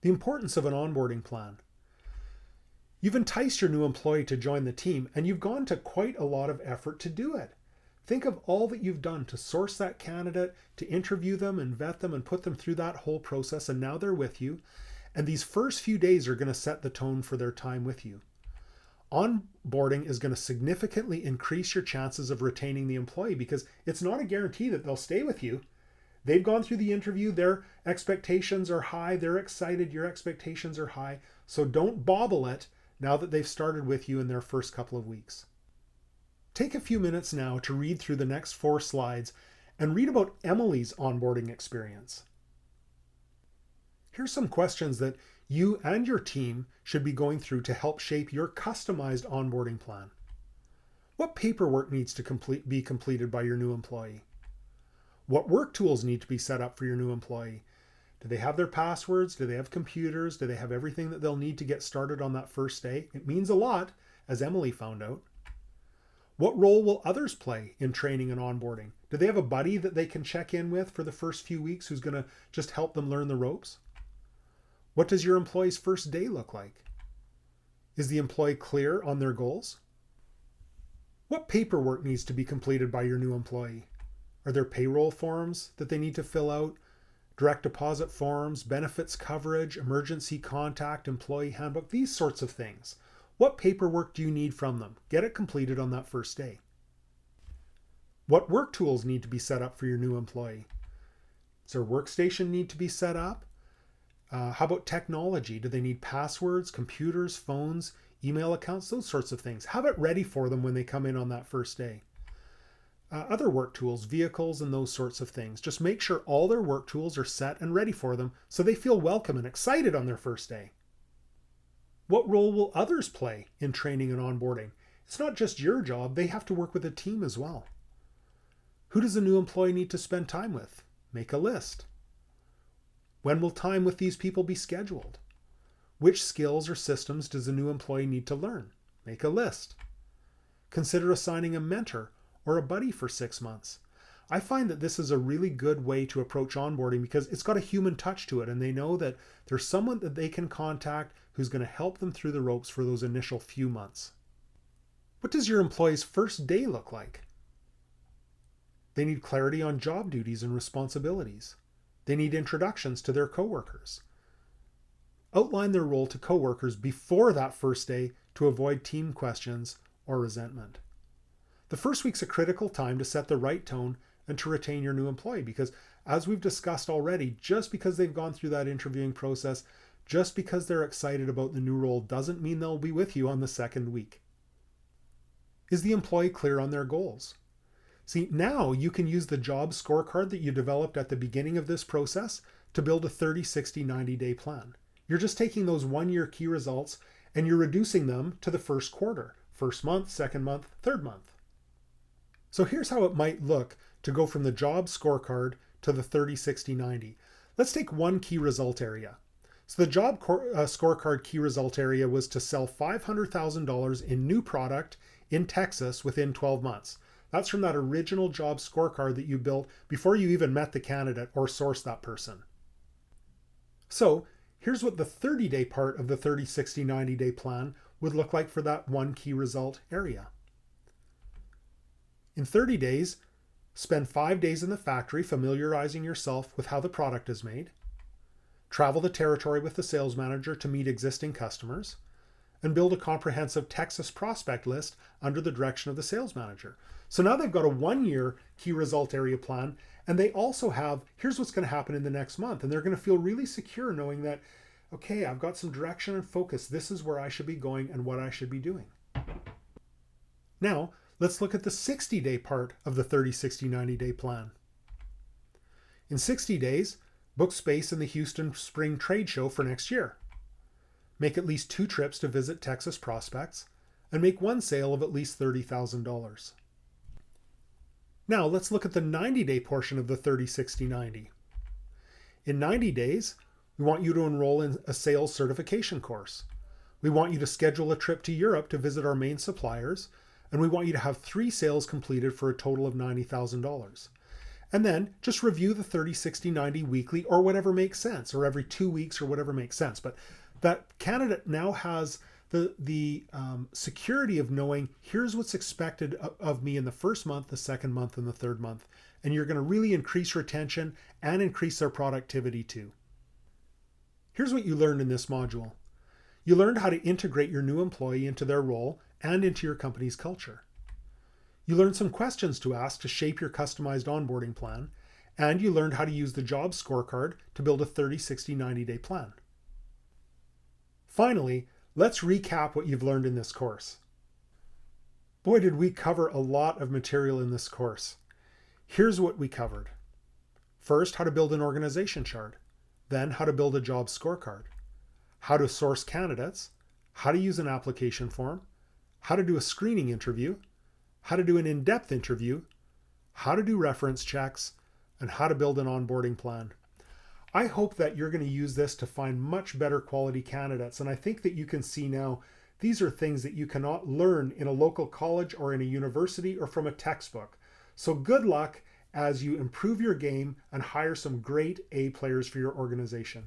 The importance of an onboarding plan. You've enticed your new employee to join the team, and you've gone to quite a lot of effort to do it. Think of all that you've done to source that candidate, to interview them and vet them and put them through that whole process, and now they're with you. And these first few days are going to set the tone for their time with you. Onboarding is going to significantly increase your chances of retaining the employee because it's not a guarantee that they'll stay with you. They've gone through the interview, their expectations are high, they're excited, your expectations are high. So don't bobble it now that they've started with you in their first couple of weeks. Take a few minutes now to read through the next 4 slides and read about Emily's onboarding experience. Here's some questions that you and your team should be going through to help shape your customized onboarding plan. What paperwork needs to be completed by your new employee? What work tools need to be set up for your new employee? Do they have their passwords? Do they have computers? Do they have everything that they'll need to get started on that first day? It means a lot, as Emily found out. What role will others play in training and onboarding? Do they have a buddy that they can check in with for the first few weeks who's going to just help them learn the ropes? What does your employee's first day look like? Is the employee clear on their goals? What paperwork needs to be completed by your new employee? Are there payroll forms that they need to fill out? Direct deposit forms, benefits coverage, emergency contact, employee handbook, these sorts of things. What paperwork do you need from them? Get it completed on that first day. What work tools need to be set up for your new employee? Does their workstation need to be set up? How about technology? Do they need passwords, computers, phones, email accounts, those sorts of things? Have it ready for them when they come in on that first day. Other work tools, vehicles, and those sorts of things. Just make sure all their work tools are set and ready for them so they feel welcome and excited on their first day. What role will others play in training and onboarding? It's not just your job, they have to work with a team as well. Who does a new employee need to spend time with? Make a list. When will time with these people be scheduled? Which skills or systems does a new employee need to learn? Make a list. Consider assigning a mentor or a buddy for 6 months. I find that this is a really good way to approach onboarding because it's got a human touch to it, and they know that there's someone that they can contact who's going to help them through the ropes for those initial few months. What does your employee's first day look like? They need clarity on job duties and responsibilities. They need introductions to their coworkers. Outline their role to coworkers before that first day to avoid team questions or resentment. The first week's a critical time to set the right tone and to retain your new employee because, as we've discussed already, just because they've gone through that interviewing process, just because they're excited about the new role doesn't mean they'll be with you on the second week. Is the employee clear on their goals? See, now you can use the job scorecard that you developed at the beginning of this process to build a 30, 60, 90-day plan. You're just taking those 1-year key results and you're reducing them to the first quarter, first month, second month, third month. So here's how it might look to go from the job scorecard to the 30, 60, 90. Let's take one key result area. So the job scorecard key result area was to sell $500,000 in new product in Texas within 12 months. That's from that original job scorecard that you built before you even met the candidate or sourced that person. So here's what the 30-day part of the 30, 60, 90-day plan would look like for that one key result area. In 30 days, spend 5 days in the factory familiarizing yourself with how the product is made. Travel the territory with the sales manager to meet existing customers, and build a comprehensive Texas prospect list under the direction of the sales manager. So now they've got a 1-year key result area plan, and they also have, here's what's going to happen in the next month. And they're going to feel really secure knowing that, okay, I've got some direction and focus. This is where I should be going and what I should be doing. Now, let's look at the 60-day part of the 30, 60, 90-day plan. In 60 days, book space in the Houston Spring Trade Show for next year. Make at least 2 trips to visit Texas prospects, and make 1 sale of at least $30,000. Now let's look at the 90-day portion of the 30, 60, 90. In 90 days, we want you to enroll in a sales certification course. We want you to schedule a trip to Europe to visit our main suppliers, and we want you to have 3 sales completed for a total of $90,000. And then just review the 30, 60, 90 weekly or whatever makes sense, or every 2 weeks or whatever makes sense. But that candidate now has the security of knowing here's what's expected of me in the first month, the second month, and the third month. And you're going to really increase retention and increase their productivity too. Here's what you learned in this module. You learned how to integrate your new employee into their role and into your company's culture. You learned some questions to ask to shape your customized onboarding plan, and you learned how to use the job scorecard to build a 30, 60, 90-day plan. Finally, let's recap what you've learned in this course. Boy, did we cover a lot of material in this course. Here's what we covered. First, how to build an organization chart. Then, how to build a job scorecard. How to source candidates. How to use an application form. How to do a screening interview. How to do an in-depth interview, how to do reference checks, and how to build an onboarding plan. I hope that you're going to use this to find much better quality candidates. And I think that you can see now, these are things that you cannot learn in a local college or in a university or from a textbook. So good luck as you improve your game and hire some great A players for your organization.